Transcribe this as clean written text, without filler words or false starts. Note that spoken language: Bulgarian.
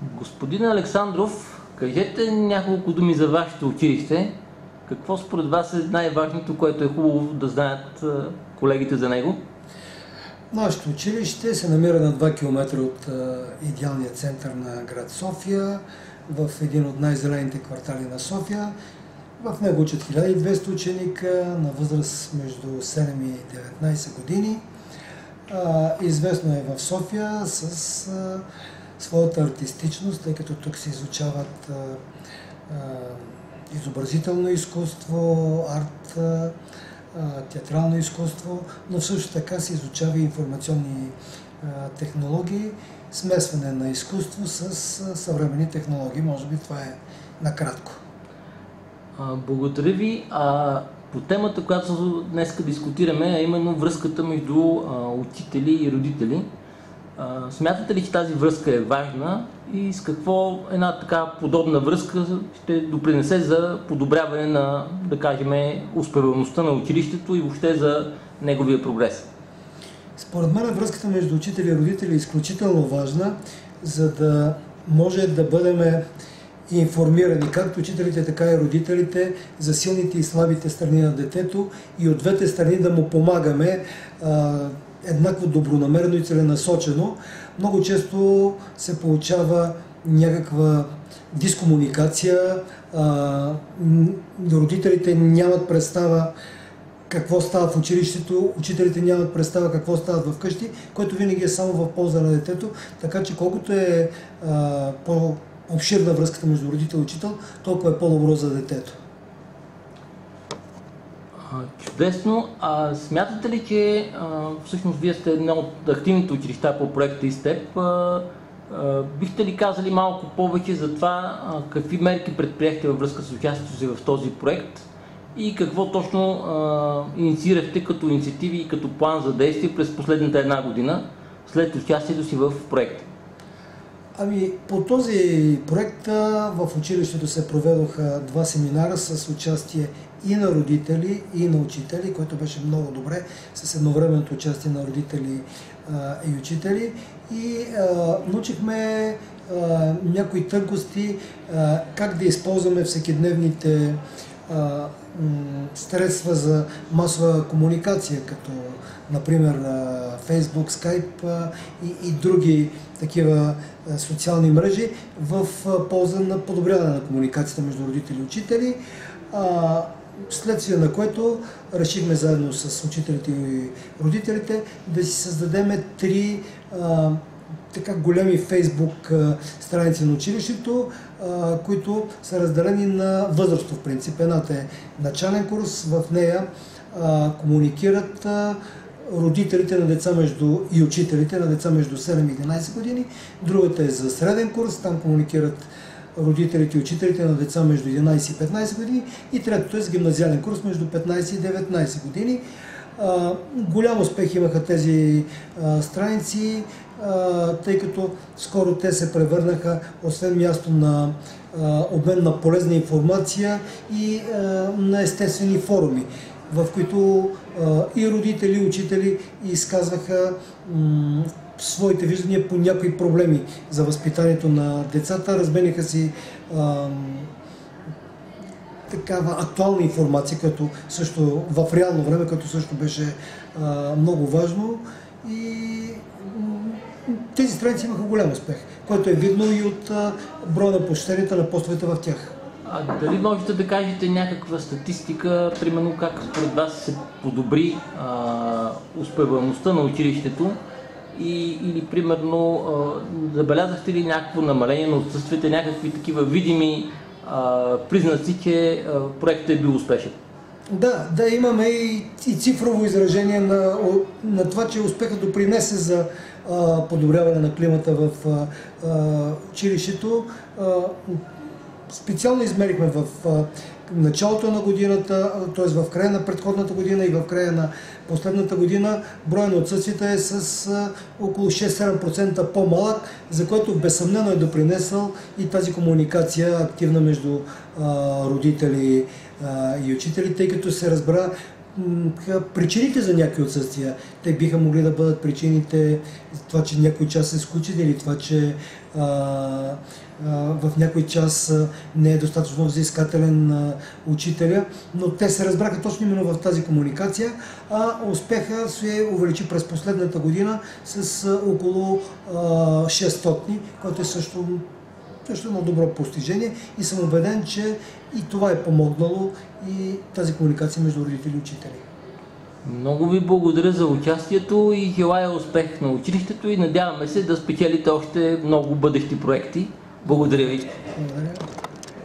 Господин Александров, кажете няколко думи за вашето училище. Какво според вас е най-важното, което е хубаво да знаят колегите за него? Нашето училище се намира на 2 км от идеалния център на град София, в един от най-зелените квартали на София. В него учат 1200 ученика на възраст между 7 и 19 години. Известно е в София с своята артистичност, тъй като тук се изучават изобразително изкуство, арт, театрално изкуство, но също така се изучава и информационни технологии, смесване на изкуство с съвременни технологии. Може би това е накратко. Благодаря ви. По темата, която днес дискутираме, а именно връзката между учители и родители. Смятате ли, че тази връзка е важна и с какво една така подобна връзка ще допринесе за подобряване на, да кажем, успеваемостта на училището и въобще за неговия прогрес? Според мен връзката между учители и родители е изключително важна, за да може да бъдем информирани, както учителите, така и родителите, за силните и слабите страни на детето и от двете страни да му помагаме еднакво добронамерено и целенасочено. Много често се получава някаква дискомуникация, родителите нямат представа какво става в училището, учителите нямат представа какво става вкъщи, което винаги е само в полза на детето, така че колкото е по-обширна връзката между родител и учител, толкова е по-добро за детето. Чудесно. Смятате ли, че всъщност вие сте едно от активните училища по проекта ИСТЕП? Бихте ли казали малко повече за това какви мерки предприехте във връзка с участието си в този проект и какво точно инициирахте като инициативи и като план за действие през последната една година след участието си в проекта? По този проект в училището се проведоха 2 семинара с участие и на родители, и на учители, което беше много добре, с едновременното участие на родители и учители. И научихме някои тънкости, как да използваме всекидневните средства за масова комуникация, като например Facebook, Skype и други такива социални мрежи в полза на подобряване на комуникацията между родители и учители. Следствие на което решихме заедно с учителите и родителите да си създадем 3 така големи Фейсбук страници на училището, които са разделени на възрастов принцип. Едната е начален курс, в нея комуникират родителите на деца и учителите на деца между 7 и 11 години. Другата е за среден курс, там комуникират родителите и учителите на деца между 11 и 15 години. И третото е с гимназиален курс между 15 и 19 години. Голям успех имаха тези страници, тъй като скоро те се превърнаха, освен място на обмен на полезна информация и на естествени форуми, в които и родители, и учители изказваха своите виждания по някои проблеми за възпитанието на децата, размениха си такава актуална информация, като също в реално време, като също беше много важно. И тези страници имаха голям успех, което е видно и от броя на посещенията на постовете в тях. Дали можете да кажете някаква статистика, примерно как според вас се подобри успеваемостта на училището или примерно забелязахте ли някакво намаление на отсъствията, някакви такива видими признаци, че проектът е бил успешен? Да, имаме и цифрово изражение на това, че успехът допринесе за подобряване на климата в училището. Специално измерихме в началото на годината, т.е. в края на предходната година и в края на последната година, броя на отсъствията е с около 6-7% по-малък, за което безсъмнено е допринесъл и тази комуникация активна между родители и учители, тъй като се разбра причините за някои отсъствия. Те биха могли да бъдат причините това, че някой час се скучи, или това, че в някой час не е достатъчно взискателен учителя, но те се разбраха точно именно в тази комуникация, а успеха се увеличи през последната година с около 600, което е също едно добро постижение и съм убеден, че и това е помогнало и тази комуникация между родители и учители. Много ви благодаря за участието и желая успех на училището и надяваме се да спечелите още много бъдещи проекти. Благодаря ви. Благодаря.